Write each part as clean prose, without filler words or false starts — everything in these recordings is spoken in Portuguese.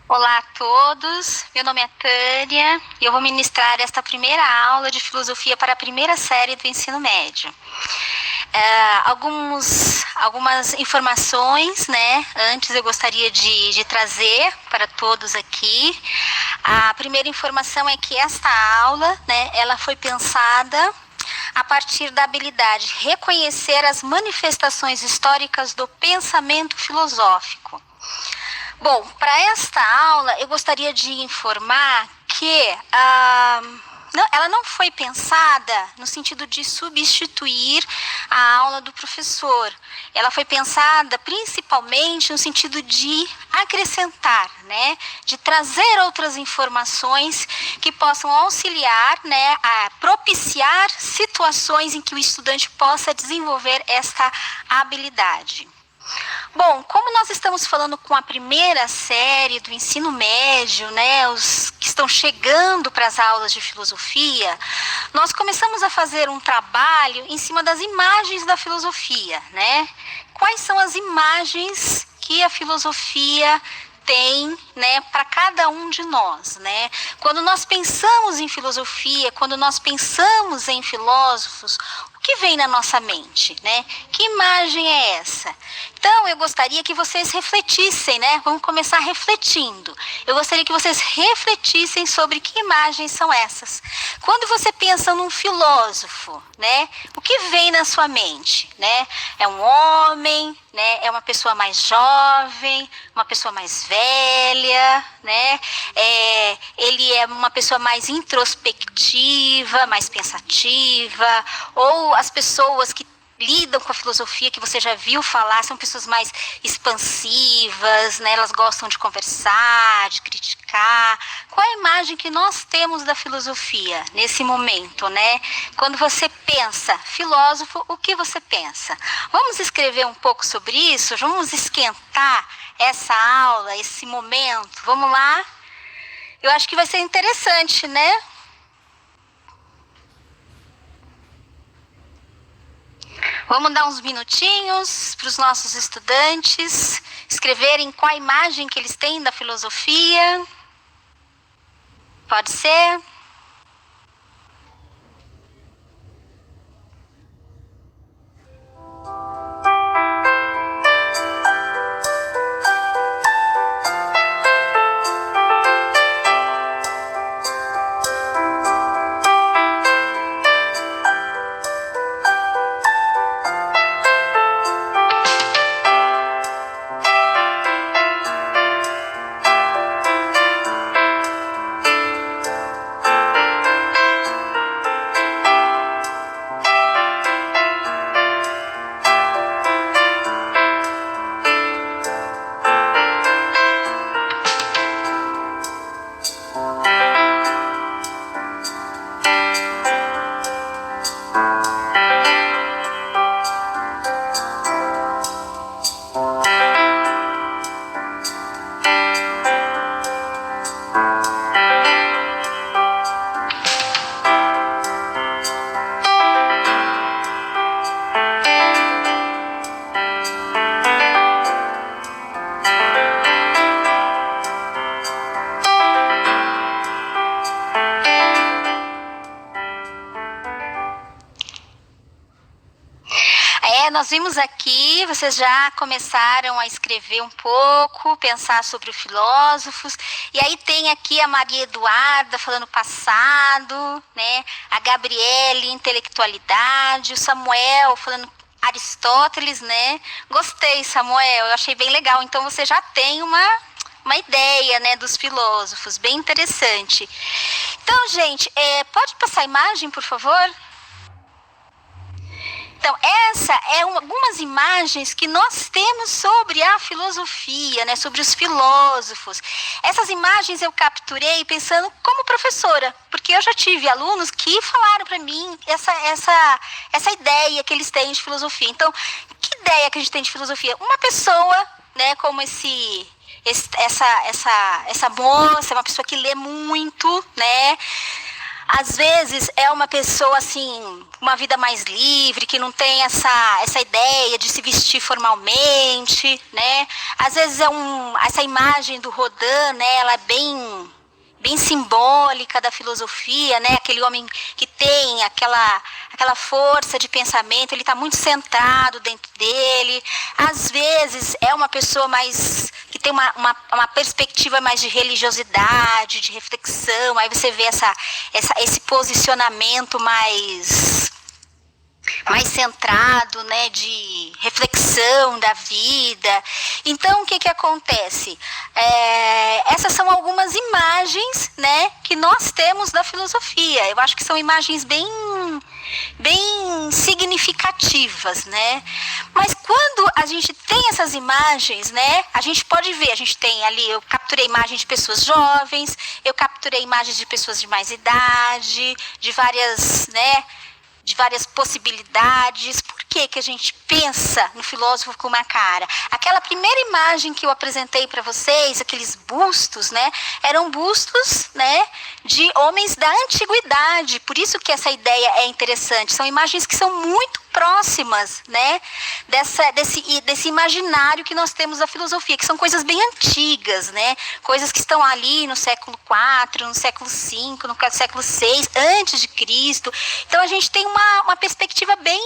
Olá a todos, meu nome é Tânia e eu vou ministrar esta primeira aula de filosofia para a primeira série do ensino médio. Algumas informações, né? Antes eu gostaria de trazer para todos aqui. A primeira informação é que esta aula, né, ela foi pensada a partir da habilidade de reconhecer as manifestações históricas do pensamento filosófico. Bom, para esta aula eu gostaria de informar que ela não foi pensada no sentido de substituir a aula do professor. Ela foi pensada principalmente no sentido de acrescentar, né, de trazer outras informações que possam auxiliar, né, a propiciar situações em que o estudante possa desenvolver esta habilidade. Bom, como nós estamos falando com a primeira série do ensino médio, né, os que estão chegando para as aulas de filosofia, nós começamos a fazer um trabalho em cima das imagens da filosofia, né? Quais são as imagens que a filosofia tem, né, para cada um de nós, né? Quando nós pensamos em filosofia, quando nós pensamos em filósofos, o que vem na nossa mente, né? Que imagem é essa? Então, eu gostaria que vocês refletissem, né? Vamos começar refletindo. Eu gostaria que vocês refletissem sobre que imagens são essas. Quando você pensa num filósofo, né? O que vem na sua mente, né? É um homem, né? É uma pessoa mais jovem, uma pessoa mais velha, né? Ele é uma pessoa mais introspectiva, mais pensativa, ou as pessoas que lidam com a filosofia que você já viu falar, são pessoas mais expansivas, né? Elas gostam de conversar, de criticar. Qual é a imagem que nós temos da filosofia nesse momento, né? Quando você pensa filósofo, o que você pensa? Vamos escrever um pouco sobre isso? Vamos esquentar essa aula, esse momento? Vamos lá? Eu acho que vai ser interessante, né? Vamos dar uns minutinhos para os nossos estudantes escreverem qual a imagem que eles têm da filosofia. Pode ser? Nós vimos aqui, vocês já começaram a escrever um pouco, pensar sobre os filósofos, e aí tem aqui a Maria Eduarda falando passado, né? A Gabriele, intelectualidade, o Samuel falando Aristóteles, né? Gostei, Samuel, eu achei bem legal. Então você já tem uma ideia, né, dos filósofos, bem interessante. Então, gente, pode passar a imagem, por favor? Então, essa é algumas imagens que nós temos sobre a filosofia, né, sobre os filósofos. Essas imagens eu capturei pensando como professora, porque eu já tive alunos que falaram para mim essa ideia que eles têm de filosofia. Então, que ideia que a gente tem de filosofia? Uma pessoa, né, como essa moça, uma pessoa que lê muito, né? Às vezes é uma pessoa assim, uma vida mais livre, que não tem essa ideia de se vestir formalmente, né? Às vezes essa imagem do Rodin, né? Ela é bem simbólica da filosofia, né? Aquele homem que tem aquela força de pensamento, ele está muito centrado dentro dele. Às vezes é uma pessoa mais que tem uma perspectiva mais de religiosidade, de reflexão. Aí você vê esse posicionamento mais centrado, né, de reflexão da vida. Então, o que acontece? Essas são algumas imagens, né, que nós temos da filosofia. Eu acho que são imagens bem significativas, né? Mas quando a gente tem essas imagens, né, a gente pode ver, a gente tem ali, eu capturei imagens de pessoas jovens, eu capturei imagens de pessoas de mais idade, de várias possibilidades. Por que a gente pensa no filósofo com uma cara? Aquela primeira imagem que eu apresentei para vocês, aqueles bustos, né, eram bustos, né, de homens da antiguidade. Por isso que essa ideia é interessante. São imagens que são muito próximas, né, desse imaginário que nós temos da filosofia, que são coisas bem antigas, né, coisas que estão ali no século IV, no século V, no século VI, antes de Cristo. Então a gente tem uma perspectiva bem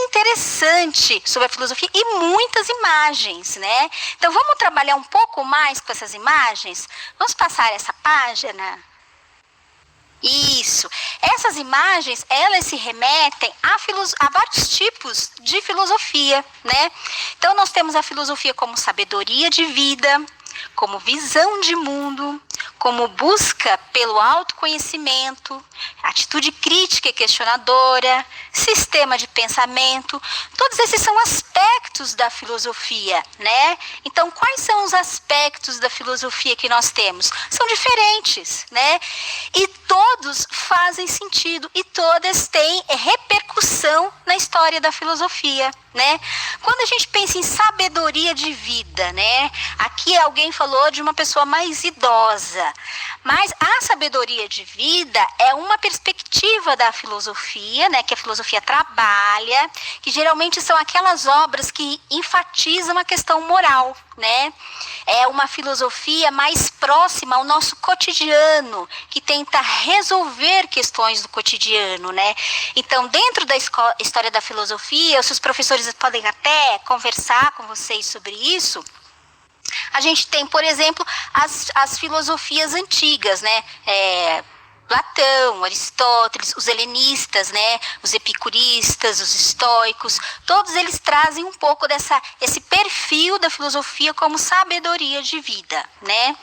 interessante sobre a filosofia e muitas imagens, né? Então vamos trabalhar um pouco mais com essas imagens? Vamos passar essa página? Isso. Essas imagens, elas se remetem a vários tipos de filosofia, né? Então nós temos a filosofia como sabedoria de vida, como visão de mundo, como busca pelo autoconhecimento, atitude crítica e questionadora, sistema de pensamento. Todos esses são aspectos da filosofia, né? Então, quais são os aspectos da filosofia que nós temos? São diferentes, né? E todos fazem sentido e todas têm repercussão na história da filosofia, né? Quando a gente pensa em sabedoria de vida, né? Aqui alguém falou de uma pessoa mais idosa, mas a sabedoria de vida é uma perspectiva da filosofia, né? Que a filosofia trabalha, que geralmente são aquelas obras que enfatizam a questão moral, né? É uma filosofia mais próxima ao nosso cotidiano, que tenta resolver questões do cotidiano, né? Então, dentro da história da filosofia, os seus professores podem até conversar com vocês sobre isso. A gente tem, por exemplo, as filosofias antigas, né? Platão, Aristóteles, os helenistas, né, os epicuristas, os estoicos, todos eles trazem um pouco esse perfil da filosofia como sabedoria de vida, né?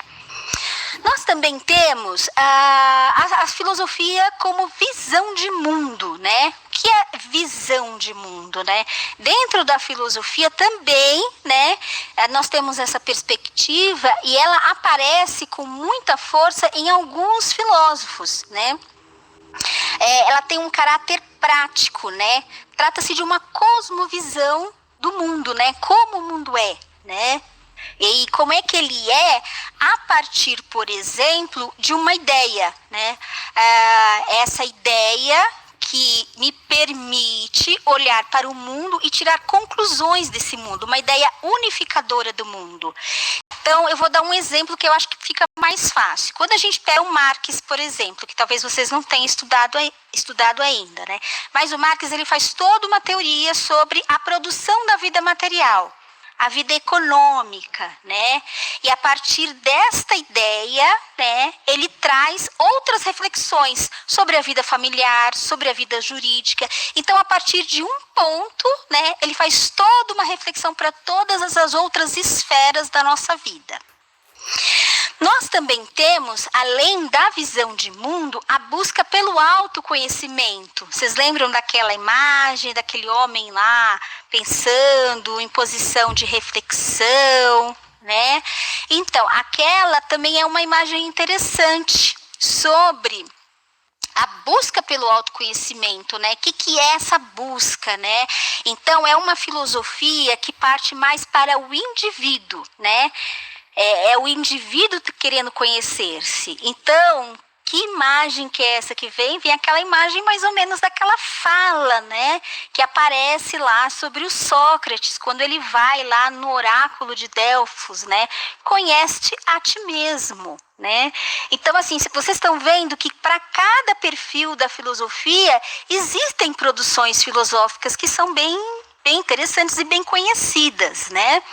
Nós também temos a filosofia como visão de mundo, né? O que é visão de mundo, né? Dentro da filosofia também, né? Nós temos essa perspectiva e ela aparece com muita força em alguns filósofos, né? Ela tem um caráter prático, né? Trata-se de uma cosmovisão do mundo, né? Como o mundo é, né? E como é que ele é a partir, por exemplo, de uma ideia, né? Essa ideia que me permite olhar para o mundo e tirar conclusões desse mundo, uma ideia unificadora do mundo. Então, eu vou dar um exemplo que eu acho que fica mais fácil. Quando a gente pega o Marx, por exemplo, que talvez vocês não tenham estudado ainda, né? Mas o Marx, ele faz toda uma teoria sobre a produção da vida material, a vida econômica, né? E a partir desta ideia, né, ele traz outras reflexões sobre a vida familiar, sobre a vida jurídica. Então, a partir de um ponto, né, ele faz toda uma reflexão para todas as outras esferas da nossa vida. Nós também temos, além da visão de mundo, a busca pelo autoconhecimento. Vocês lembram daquela imagem, daquele homem lá pensando em posição de reflexão, né? Então, aquela também é uma imagem interessante sobre a busca pelo autoconhecimento, né? O que é essa busca, né? Então, é uma filosofia que parte mais para o indivíduo, né? É o indivíduo querendo conhecer-se. Então, Que imagem que é essa que vem? Vem aquela imagem mais ou menos daquela fala, né? Que aparece lá sobre o Sócrates, quando ele vai lá no oráculo de Delfos, né? Conhece-te a ti mesmo, né? Então, assim, vocês estão vendo que para cada perfil da filosofia existem produções filosóficas que são bem interessantes e bem conhecidas, né?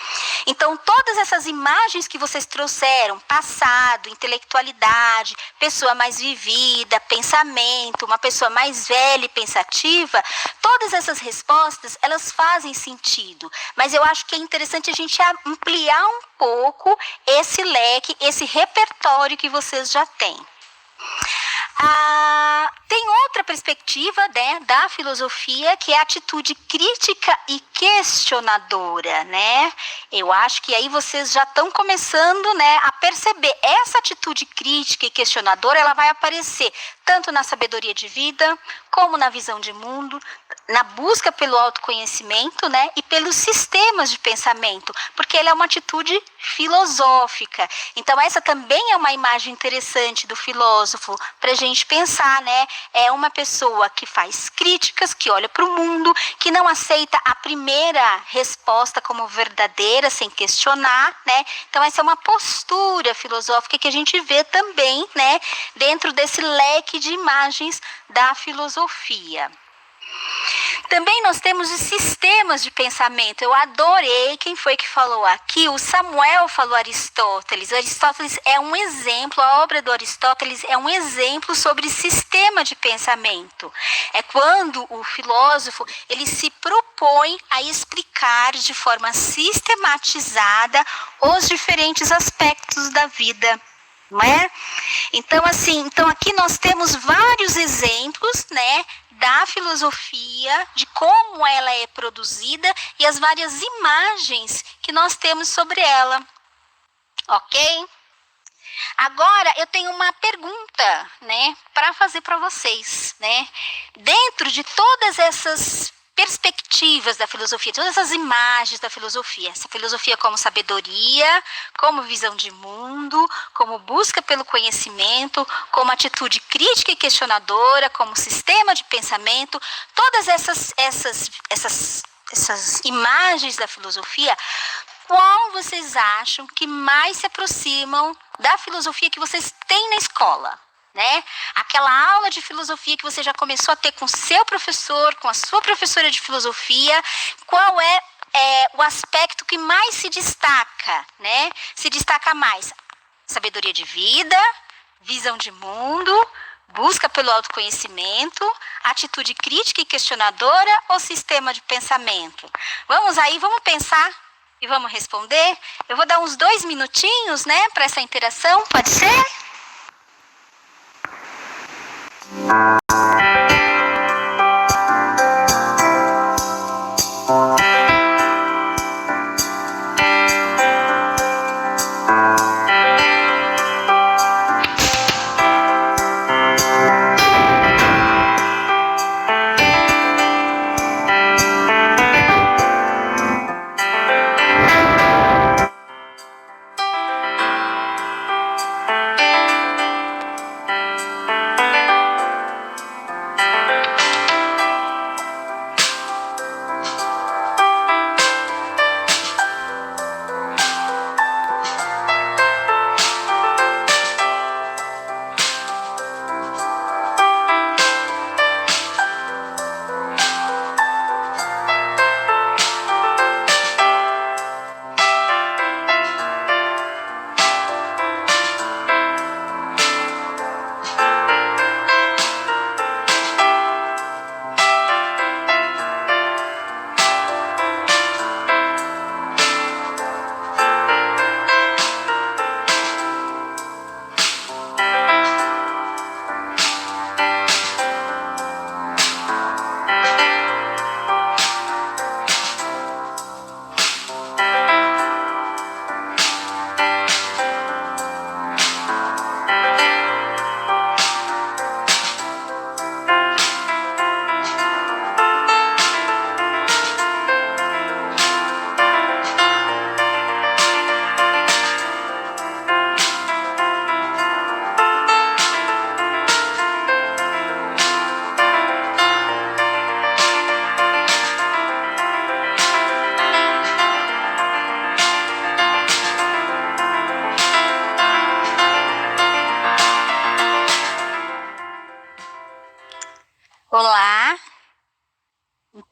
Então, todas essas imagens que vocês trouxeram, passado, intelectualidade, pessoa mais vivida, pensamento, uma pessoa mais velha e pensativa, todas essas respostas, elas fazem sentido. Mas eu acho que é interessante a gente ampliar um pouco esse leque, esse repertório que vocês já têm. Tem outra perspectiva, né, da filosofia, que é a atitude crítica e questionadora, né? Eu acho que aí vocês já estão começando, né, a perceber essa atitude crítica e questionadora, ela vai aparecer tanto na sabedoria de vida, como na visão de mundo, na busca pelo autoconhecimento, né, e pelos sistemas de pensamento, porque ela é uma atitude filosófica. Então, essa também é uma imagem interessante do filósofo para a gente pensar, né? É uma pessoa que faz críticas, que olha para o mundo, que não aceita a primeira resposta como verdadeira, sem questionar, né? Então, essa é uma postura filosófica que a gente vê também, né, dentro desse leque de imagens da filosofia. Também nós temos os sistemas de pensamento. Eu adorei quem foi que falou aqui. O Samuel falou Aristóteles. Aristóteles é um exemplo, a obra do Aristóteles é um exemplo sobre sistema de pensamento. É quando o filósofo ele se propõe a explicar de forma sistematizada os diferentes aspectos da vida. Não é? Então, assim, aqui nós temos vários exemplos, né, da filosofia, de como ela é produzida e as várias imagens que nós temos sobre ela. Ok? Agora, eu tenho uma pergunta, né, para fazer para vocês, né? Dentro de todas essas perspectivas da filosofia, todas essas imagens da filosofia, essa filosofia como sabedoria, como visão de mundo, como busca pelo conhecimento, como atitude crítica e questionadora, como sistema de pensamento, todas essas imagens da filosofia, qual vocês acham que mais se aproximam da filosofia que vocês têm na escola? Né? Aquela aula de filosofia que você já começou a ter com seu professor, com a sua professora de filosofia, qual é o aspecto que mais se destaca, né? Se destaca mais sabedoria de vida, visão de mundo, busca pelo autoconhecimento, atitude crítica e questionadora ou sistema de pensamento? Vamos aí, vamos pensar e vamos responder. Eu vou dar uns 2 minutinhos, né, para essa interação, pode ser?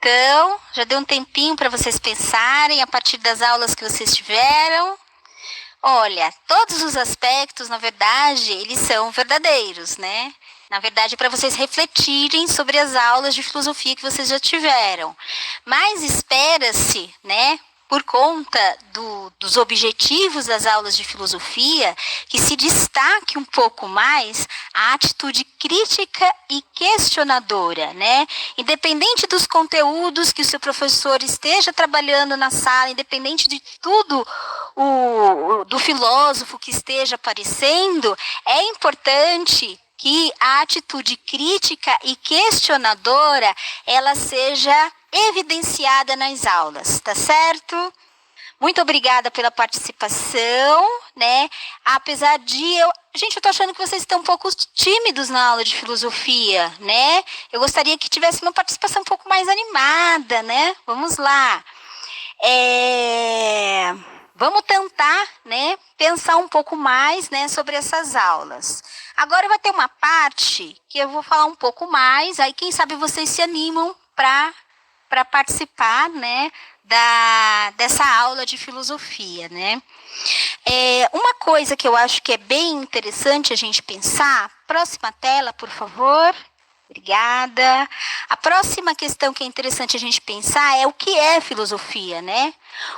então, já deu um tempinho para vocês pensarem a partir das aulas que vocês tiveram. Olha, todos os aspectos, na verdade, eles são verdadeiros, né? Na verdade, é para vocês refletirem sobre as aulas de filosofia que vocês já tiveram. Mas espera-se, né, por conta dos objetivos das aulas de filosofia, que se destaque um pouco mais a atitude crítica e questionadora, né? Independente dos conteúdos que o seu professor esteja trabalhando na sala, independente de tudo do filósofo que esteja aparecendo, é importante que a atitude crítica e questionadora, ela seja evidenciada nas aulas, tá certo? Muito obrigada pela participação, né? Apesar de Gente, eu tô achando que vocês estão um pouco tímidos na aula de filosofia, né? Eu gostaria que tivesse uma participação um pouco mais animada, né? Vamos lá. Vamos tentar, né, pensar um pouco mais, né, sobre essas aulas. Agora vai ter uma parte que eu vou falar um pouco mais, aí quem sabe vocês se animam para participar, né, dessa aula de filosofia, né? Uma coisa que eu acho que é bem interessante a gente pensar, próxima tela, por favor. Obrigada. A próxima questão que é interessante a gente pensar é o que é filosofia, né?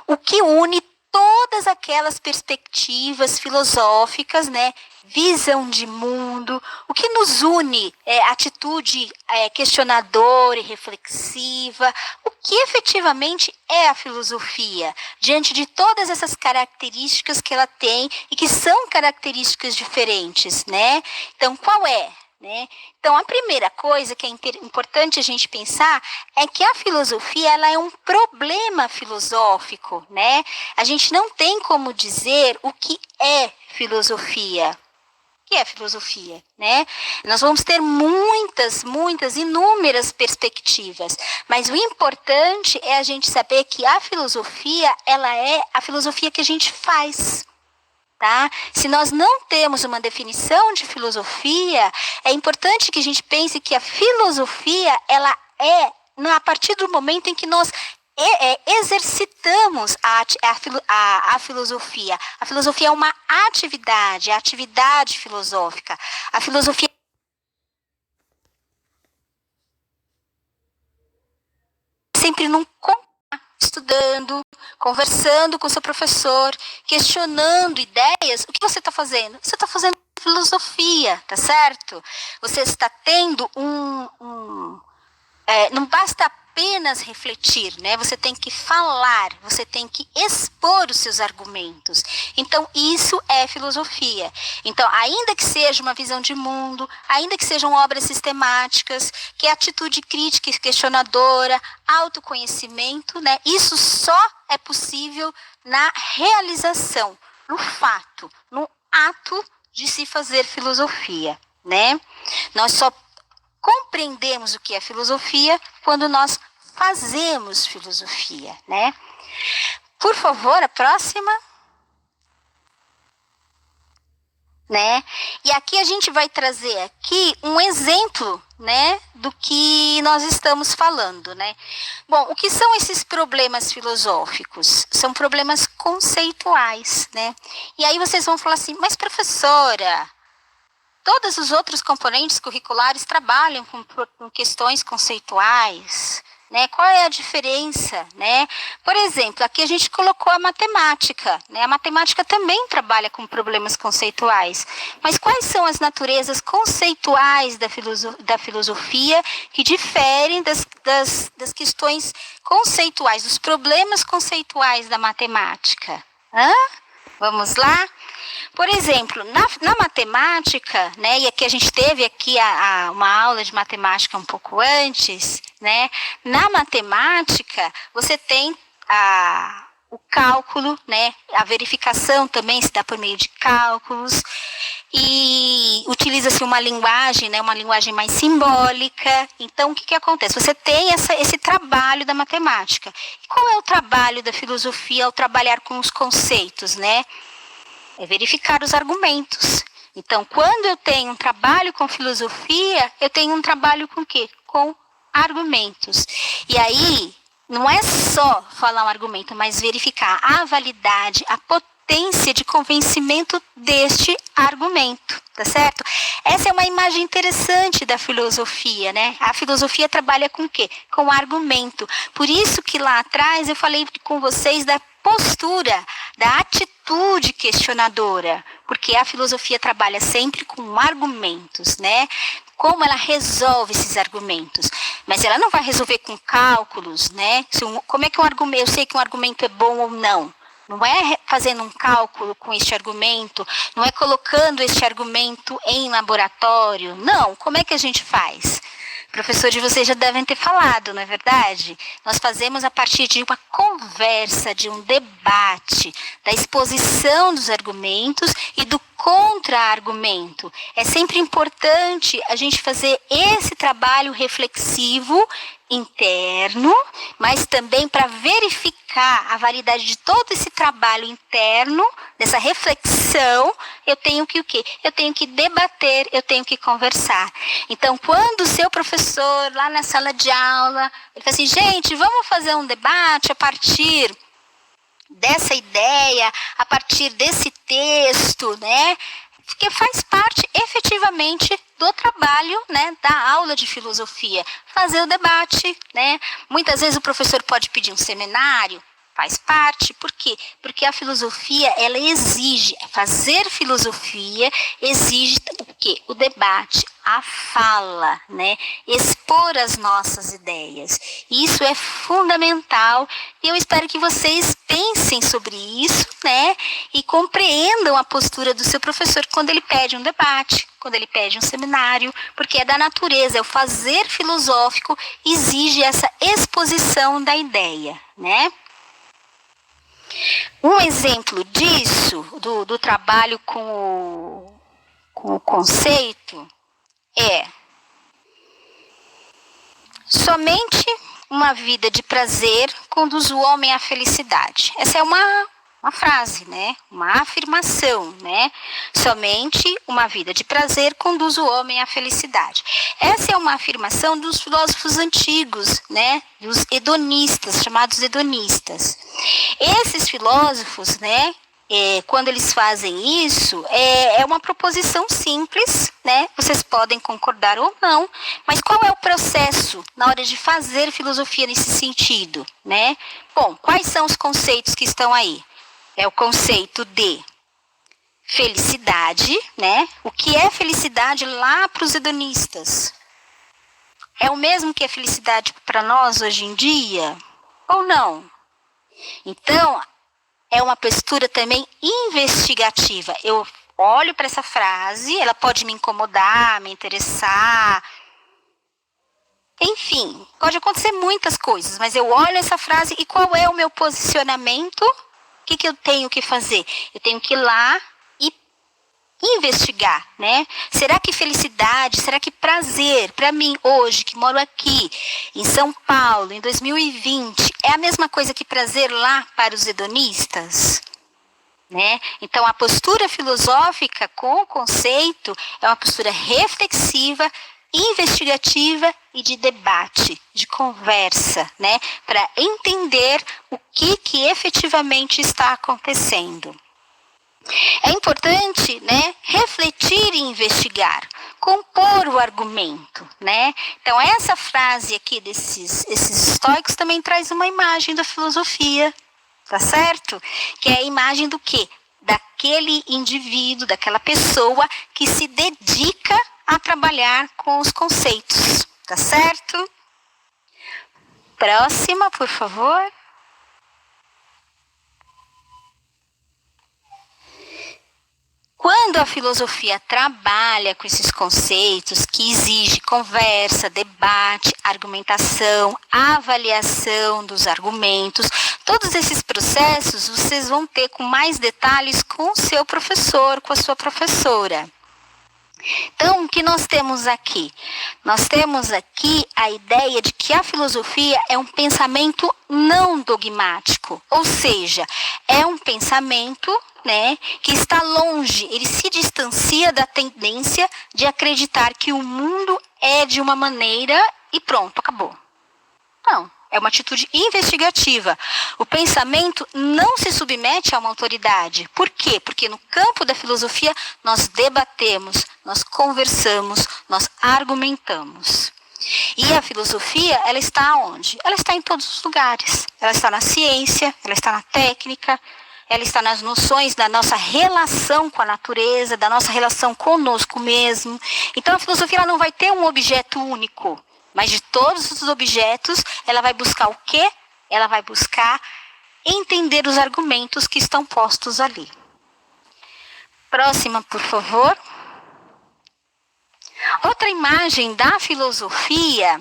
O que une todas aquelas perspectivas filosóficas, né? Visão de mundo, o que nos une é atitude questionadora e reflexiva, o que efetivamente é a filosofia, diante de todas essas características que ela tem e que são características diferentes, né? Então, qual é? Né? Então, a primeira coisa que é importante a gente pensar é que a filosofia ela é um problema filosófico, né? A gente não tem como dizer o que é filosofia. O que é filosofia, né? Nós vamos ter muitas, inúmeras perspectivas, mas o importante é a gente saber que a filosofia, ela é a filosofia que a gente faz. Tá? Se nós não temos uma definição de filosofia, é importante que a gente pense que a filosofia ela é a partir do momento em que nós exercitamos a filosofia. A filosofia é uma atividade, a atividade filosófica. A filosofia sempre num estudando, conversando com o seu professor, questionando ideias. O que você está fazendo? Você está fazendo filosofia, tá certo? Você está tendo não basta apenas refletir, né? Você tem que falar, você tem que expor os seus argumentos. Então, isso é filosofia. Então, ainda que seja uma visão de mundo, ainda que sejam obras sistemáticas, que é atitude crítica e questionadora, autoconhecimento, né? Isso só é possível na realização, no fato, no ato de se fazer filosofia, né? Nós só compreendemos o que é filosofia quando nós fazemos filosofia, né? Por favor, a próxima. Né? E aqui a gente vai trazer aqui um exemplo, né, do que nós estamos falando, né? Bom, o que são esses problemas filosóficos? São problemas conceituais, né? E aí vocês vão falar assim, mas professora, todos os outros componentes curriculares trabalham com questões conceituais, né? Qual é a diferença, né? Por exemplo, aqui a gente colocou a matemática, né? A matemática também trabalha com problemas conceituais. Mas quais são as naturezas conceituais da filosofia que diferem das questões conceituais, dos problemas conceituais da matemática? Vamos lá? Por exemplo, na matemática, né, e aqui a gente teve aqui uma aula de matemática um pouco antes, né? Na matemática, você tem o cálculo, né? A verificação também se dá por meio de cálculos e utiliza-se uma linguagem, né? Uma linguagem mais simbólica. Então, o que acontece? Você tem esse trabalho da matemática. E qual é o trabalho da filosofia ao trabalhar com os conceitos, né? É verificar os argumentos. Então, quando eu tenho um trabalho com filosofia, eu tenho um trabalho com o quê? Com argumentos. E aí, não é só falar um argumento, mas verificar a validade, a potência de convencimento deste argumento, tá certo? Essa é uma imagem interessante da filosofia, né? A filosofia trabalha com o quê? Com argumento. Por isso que lá atrás eu falei com vocês da postura, da atitude questionadora, porque a filosofia trabalha sempre com argumentos, né? Como ela resolve esses argumentos, mas ela não vai resolver com cálculos, né? Como é que um argumento, eu sei que um argumento é bom ou não? Não é fazendo um cálculo com este argumento, não é colocando este argumento em laboratório, não. Como é que a gente faz? Professor de vocês já devem ter falado, não é verdade? Nós fazemos a partir de uma conversa, de um debate, da exposição dos argumentos e do contra-argumento. É sempre importante a gente fazer esse trabalho reflexivo interno, mas também para verificar a validade de todo esse trabalho interno, dessa reflexão, eu tenho que o quê? Eu tenho que debater, eu tenho que conversar. Então, quando o seu professor, lá na sala de aula, ele fala assim, gente, vamos fazer um debate a partir dessa ideia, a partir desse texto, né? Que faz parte efetivamente do trabalho, né, da aula de filosofia, fazer o debate, né? Muitas vezes o professor pode pedir um seminário, faz parte, por quê? Porque a filosofia, ela exige, fazer filosofia exige o quê? O debate, a fala, né? Expor as nossas ideias. Isso é fundamental e eu espero que vocês pensem sobre isso, né? E compreendam a postura do seu professor quando ele pede um debate, quando ele pede um seminário, porque é da natureza, é o fazer filosófico exige essa exposição da ideia, né? Um exemplo disso, do trabalho com o conceito, é somente uma vida de prazer conduz o homem à felicidade. Essa é uma frase, né? Uma afirmação, né? Somente uma vida de prazer conduz o homem à felicidade. Essa é uma afirmação dos filósofos antigos, né? Dos hedonistas, chamados hedonistas. Esses filósofos, né? Quando eles fazem isso, é uma proposição simples, né? Vocês podem concordar ou não, mas qual é o processo na hora de fazer filosofia nesse sentido, né? Bom, quais são os conceitos que estão aí? É o conceito de felicidade, né? O que é felicidade lá para os hedonistas? É o mesmo que a felicidade para nós hoje em dia? Ou não? Então, é uma postura também investigativa. Eu olho para essa frase, ela pode me incomodar, me interessar. Enfim, pode acontecer muitas coisas, mas eu olho essa frase e qual é o meu posicionamento? O que eu tenho que fazer? Eu tenho que ir lá e investigar, né? Será que felicidade, será que prazer, para mim hoje, que moro aqui em São Paulo, em 2020, é a mesma coisa que prazer lá para os hedonistas? Né? Então, a postura filosófica com o conceito é uma postura reflexiva, investigativa e de debate, de conversa, né? Para entender o que efetivamente está acontecendo. É importante, né, refletir e investigar, compor o argumento, né? Então, essa frase aqui esses estoicos também traz uma imagem da filosofia, tá certo? Que é a imagem do quê? Daquele indivíduo, daquela pessoa que se dedica a trabalhar com os conceitos, tá certo? Próxima, por favor. Quando a filosofia trabalha com esses conceitos que exige conversa, debate, argumentação, avaliação dos argumentos, todos esses processos vocês vão ter com mais detalhes com o seu professor, com a sua professora. Então, o que nós temos aqui? Nós temos aqui a ideia de que a filosofia é um pensamento não dogmático, ou seja, é um pensamento, né, que está longe, ele se distancia da tendência de acreditar que o mundo é de uma maneira e pronto, acabou. Não, é uma atitude investigativa. O pensamento não se submete a uma autoridade. Por quê? Porque no campo da filosofia nós debatemos, nós conversamos, nós argumentamos. E a filosofia, ela está onde? Ela está em todos os lugares. Ela está na ciência, ela está na técnica, ela está nas noções da nossa relação com a natureza, da nossa relação conosco mesmo. Então a filosofia ela não vai ter um objeto único, mas de todos os objetos, ela vai buscar o quê? Ela vai buscar entender os argumentos que estão postos ali. Próxima, por favor. Outra imagem da filosofia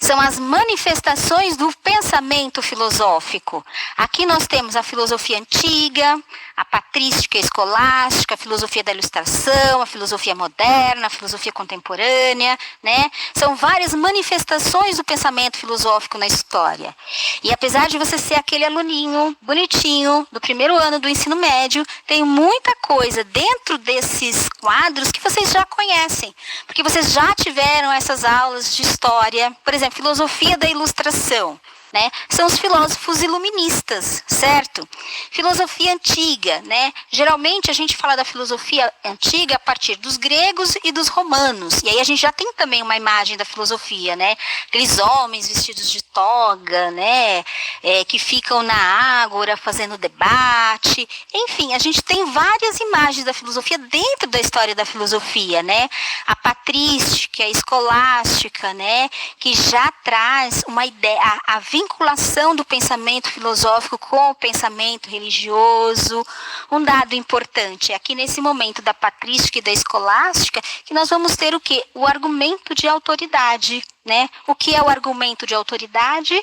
são as manifestações do pensamento filosófico. Aqui nós temos a filosofia antiga, a patrística e escolástica, a filosofia da ilustração, a filosofia moderna, a filosofia contemporânea, né? São várias manifestações do pensamento filosófico na história. E apesar de você ser aquele aluninho bonitinho do primeiro ano do ensino médio, tem muita coisa dentro desses quadros que vocês já conhecem, porque vocês já tiveram essas aulas de história. Por exemplo, filosofia da ilustração, né? São os filósofos iluministas, certo? Filosofia antiga, né? Geralmente a gente fala da filosofia antiga a partir dos gregos e dos romanos. E aí a gente já tem também uma imagem da filosofia, né? Aqueles homens vestidos de toga, né? Que ficam na ágora fazendo debate. Enfim, a gente tem várias imagens da filosofia dentro da história da filosofia, né? A patrística, a escolástica, né? Que já traz uma ideia, a vinculação do pensamento filosófico com o pensamento religioso. Um dado importante, aqui nesse momento da patrística e da escolástica, que nós vamos ter o quê? O argumento de autoridade, né? O que é o argumento de autoridade?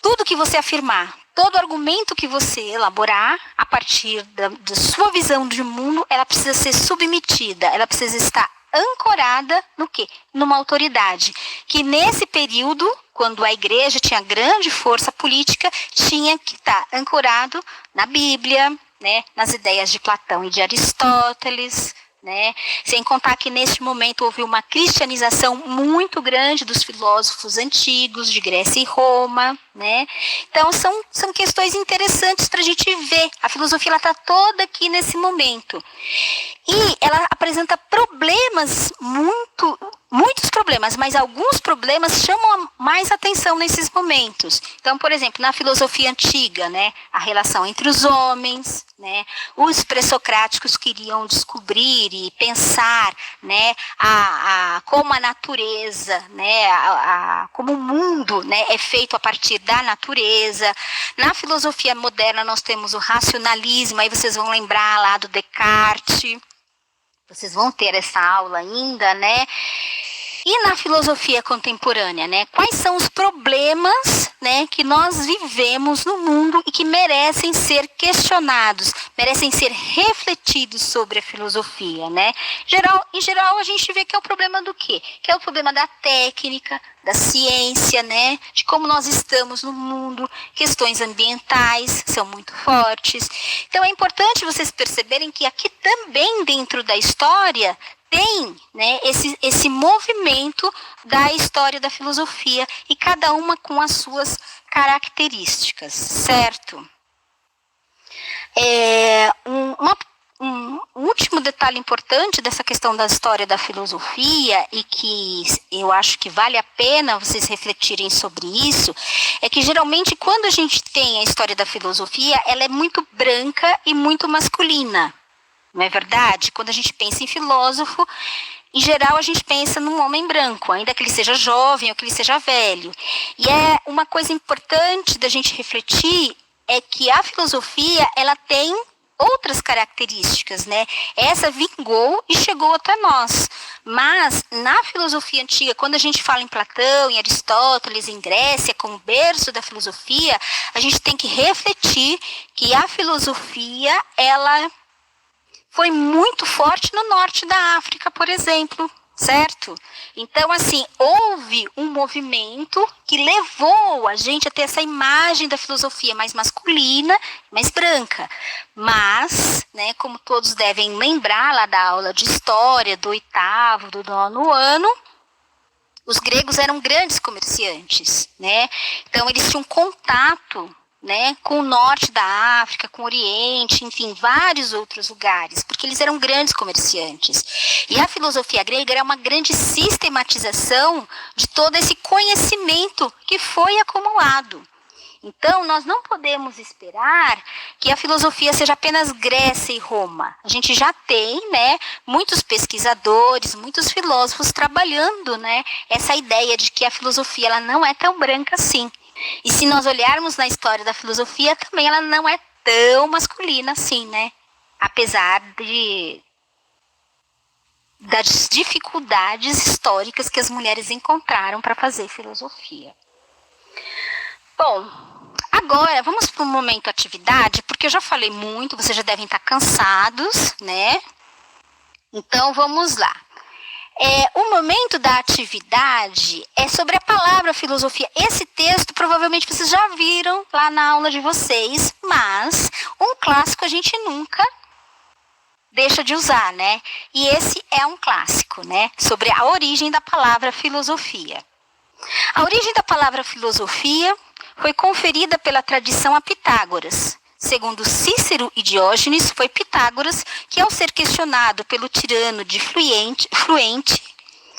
Tudo que você afirmar, todo argumento que você elaborar a partir da sua visão de mundo, ela precisa ser submetida, ela precisa estar ancorada no quê? Numa autoridade, que nesse período, quando a igreja tinha grande força política, tinha que estar ancorado na Bíblia, né, nas ideias de Platão e de Aristóteles, né, sem contar que neste momento houve uma cristianização muito grande dos filósofos antigos de Grécia e Roma, né? Então são questões interessantes para a gente ver. A filosofia está toda aqui nesse momento. E ela apresenta problemas, muitos problemas, mas alguns problemas chamam mais atenção nesses momentos. Então, por exemplo, na filosofia antiga, né, a relação entre os homens, né, os pré-socráticos queriam descobrir e pensar, né, como a natureza, né, como o mundo, né, é feito a partir da natureza. Na filosofia moderna nós temos o racionalismo, aí vocês vão lembrar lá do Descartes. Vocês vão ter essa aula ainda, né? E na filosofia contemporânea, né? Quais são os problemas, né, que nós vivemos no mundo e que merecem ser questionados, merecem ser refletidos sobre a filosofia, né? Em geral, a gente vê que é o problema do quê? Que é o problema da técnica, da ciência, né? De como nós estamos no mundo, questões ambientais são muito fortes. Então é importante vocês perceberem que aqui também dentro da história tem, né, esse movimento da história da filosofia e cada uma com as suas características, certo? Um último detalhe importante dessa questão da história da filosofia e que eu acho que vale a pena vocês refletirem sobre isso, é que geralmente quando a gente tem a história da filosofia, ela é muito branca e muito masculina. Não é verdade? Quando a gente pensa em filósofo, em geral a gente pensa num homem branco, ainda que ele seja jovem ou que ele seja velho. E é uma coisa importante da gente refletir é que a filosofia, ela tem outras características, né? Essa vingou e chegou até nós. Mas na filosofia antiga, quando a gente fala em Platão, em Aristóteles, em Grécia, como berço da filosofia, a gente tem que refletir que a filosofia, ela foi muito forte no norte da África, por exemplo, certo? Então, assim, houve um movimento que levou a gente a ter essa imagem da filosofia mais masculina, mais branca. Mas, né, como todos devem lembrar lá da aula de história, do 8º, do 9º ano, Os gregos eram grandes comerciantes, né? Então eles tinham contato, né, com o norte da África, com o Oriente, enfim, vários outros lugares, porque eles eram grandes comerciantes. E a filosofia grega era uma grande sistematização de todo esse conhecimento que foi acumulado. Então, nós não podemos esperar que a filosofia seja apenas Grécia e Roma. A gente já tem, né, muitos pesquisadores, muitos filósofos trabalhando, né, essa ideia de que a filosofia ela não é tão branca assim. E se nós olharmos na história da filosofia, também ela não é tão masculina assim, né? Apesar das dificuldades históricas que as mulheres encontraram para fazer filosofia. Bom, agora vamos para o momento atividade, porque eu já falei muito, vocês já devem estar cansados, né? Então vamos lá. O momento da atividade é sobre a palavra filosofia. Esse texto provavelmente vocês já viram lá na aula de vocês, mas um clássico a gente nunca deixa de usar, né? E esse é um clássico, né? Sobre a origem da palavra filosofia. A origem da palavra filosofia foi conferida pela tradição a Pitágoras. Segundo Cícero e Diógenes, foi Pitágoras que, ao ser questionado pelo tirano de Fluente,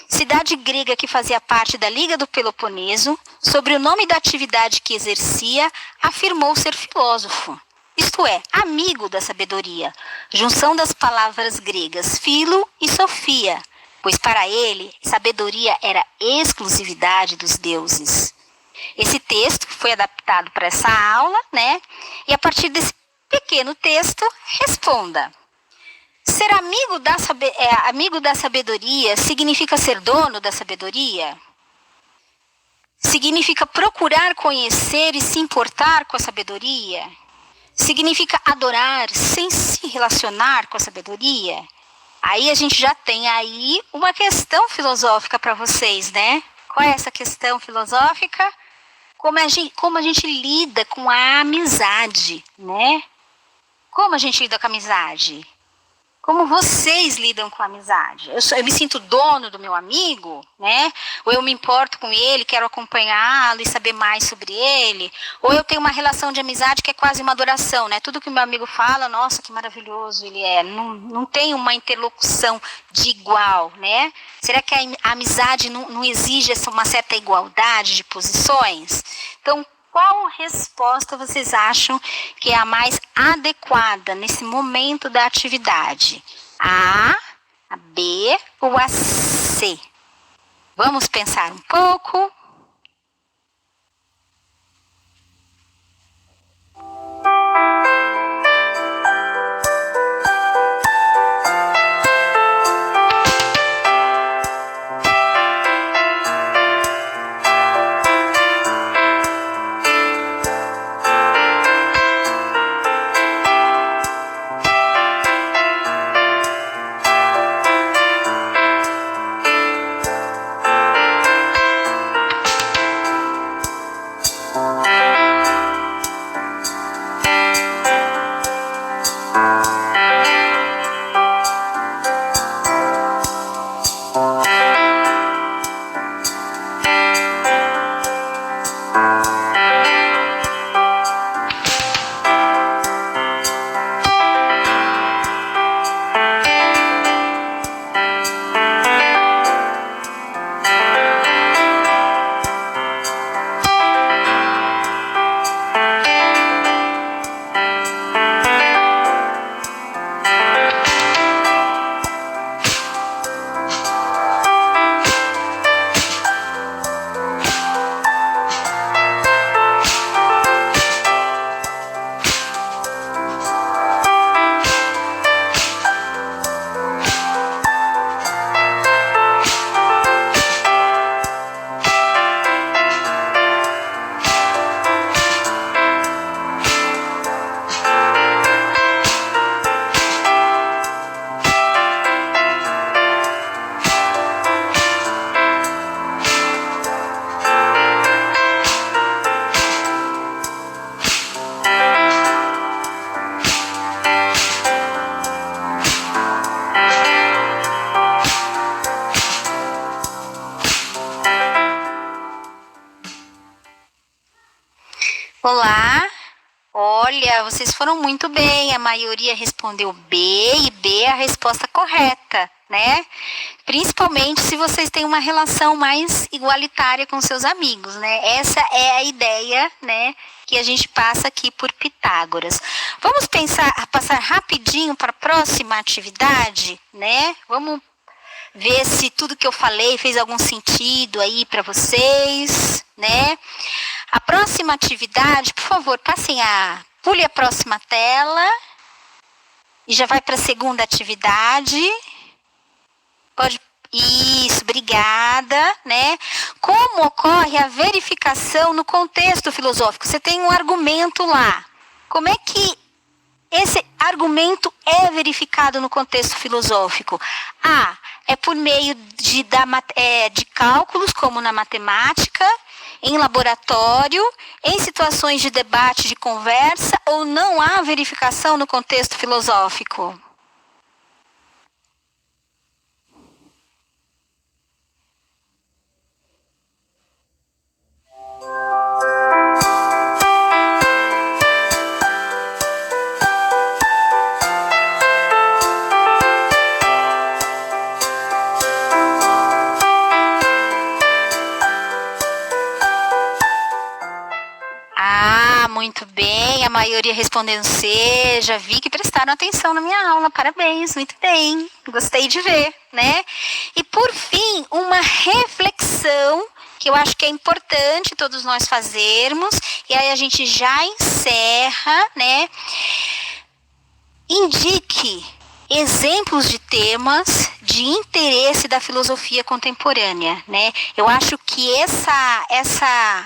cidade grega que fazia parte da Liga do Peloponeso, sobre o nome da atividade que exercia, afirmou ser filósofo, isto é, amigo da sabedoria, junção das palavras gregas filo e sofia, pois para ele, sabedoria era exclusividade dos deuses. Esse texto foi adaptado para essa aula, né? E a partir desse pequeno texto, responda. Ser amigo da sabedoria significa ser dono da sabedoria? Significa procurar conhecer e se importar com a sabedoria? Significa adorar sem se relacionar com a sabedoria? Aí a gente já tem aí uma questão filosófica para vocês, né? Qual é essa questão filosófica? Como a gente lida com a amizade, né? Como a gente lida com a amizade? Como vocês lidam com a amizade? Eu me sinto dono do meu amigo, né? Ou eu me importo com ele, quero acompanhá-lo e saber mais sobre ele? Ou eu tenho uma relação de amizade que é quase uma adoração, né? Tudo que o meu amigo fala, nossa, que maravilhoso ele é. Não tem uma interlocução de igual, né? Será que a amizade não exige uma certa igualdade de posições? Então, qual resposta vocês acham que é a mais adequada nesse momento da atividade? A B ou a C? Vamos pensar um pouco. vocês foram muito bem, a maioria respondeu B, e B é a resposta correta, né? Principalmente se vocês têm uma relação mais igualitária com seus amigos, né? Essa é a ideia, né, que a gente passa aqui por Pitágoras. Vamos passar rapidinho para a próxima atividade, né? Vamos ver se tudo que eu falei fez algum sentido aí para vocês, né? A próxima atividade, por favor, pule a próxima tela e já vai para a segunda atividade. Isso, obrigada, né? Como ocorre a verificação no contexto filosófico? Você tem um argumento lá. Como é que esse argumento é verificado no contexto filosófico? É por meio de cálculos, como na matemática, em laboratório, em situações de debate, de conversa, ou não há verificação no contexto filosófico? Muito bem, a maioria respondendo C, já vi que prestaram atenção na minha aula, parabéns, muito bem, gostei de ver, né? E por fim, uma reflexão que eu acho que é importante todos nós fazermos, e aí a gente já encerra, né? Indique exemplos de temas de interesse da filosofia contemporânea, né? Eu acho que essa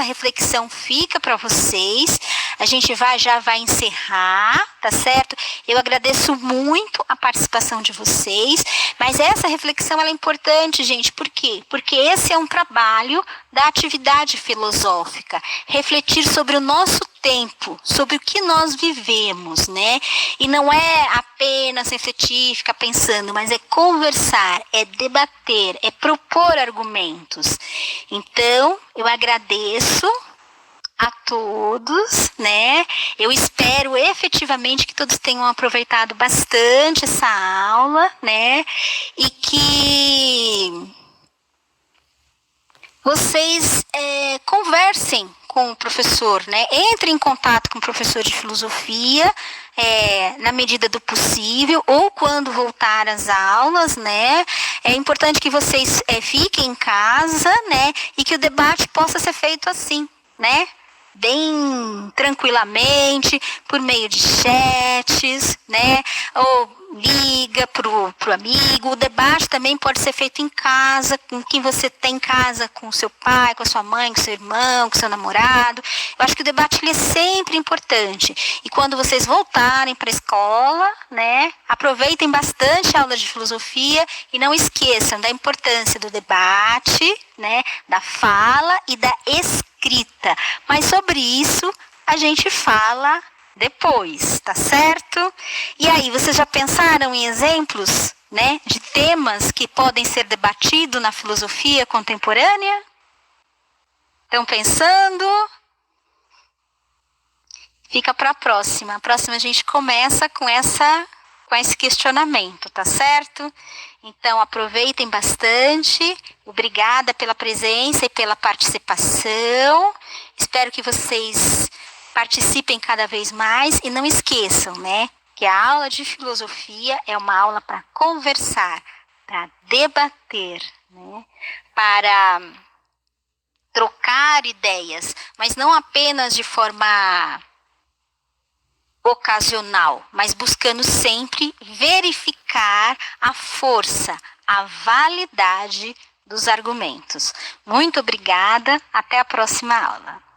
reflexão fica para vocês. A gente já vai encerrar, tá certo? Eu agradeço muito a participação de vocês, mas essa reflexão ela é importante, gente. Por quê? Porque esse é um trabalho da atividade filosófica, refletir sobre o nosso tempo, sobre o que nós vivemos, né? E não é apenas refletir, ficar pensando, mas é conversar, é debater, é propor argumentos. Então, eu agradeço a todos, né? Eu espero efetivamente que todos tenham aproveitado bastante essa aula, né? E que vocês conversem com o professor, né? Entrem em contato com o professor de filosofia, na medida do possível, ou quando voltar às aulas, né? É importante que vocês fiquem em casa, né? E que o debate possa ser feito assim, né? Bem tranquilamente, por meio de chats, né? Ou liga pro amigo. O debate também pode ser feito em casa, com quem você tem em casa, com o seu pai, com a sua mãe, com o seu irmão, com o seu namorado. Eu acho que o debate ele é sempre importante. E quando vocês voltarem para a escola, né, aproveitem bastante a aula de filosofia e não esqueçam da importância do debate, né, da fala e da escrita. Mas sobre isso a gente fala depois, tá certo? E aí, vocês já pensaram em exemplos, né, de temas que podem ser debatidos na filosofia contemporânea? Estão pensando? Fica para a próxima. A próxima a gente começa com esse questionamento, tá certo? Então, aproveitem bastante. Obrigada pela presença e pela participação. Espero que vocês participem cada vez mais e não esqueçam, né, que a aula de filosofia é uma aula para conversar, para debater, né, para trocar ideias, mas não apenas de forma ocasional, mas buscando sempre verificar a força, a validade dos argumentos. Muito obrigada, até a próxima aula.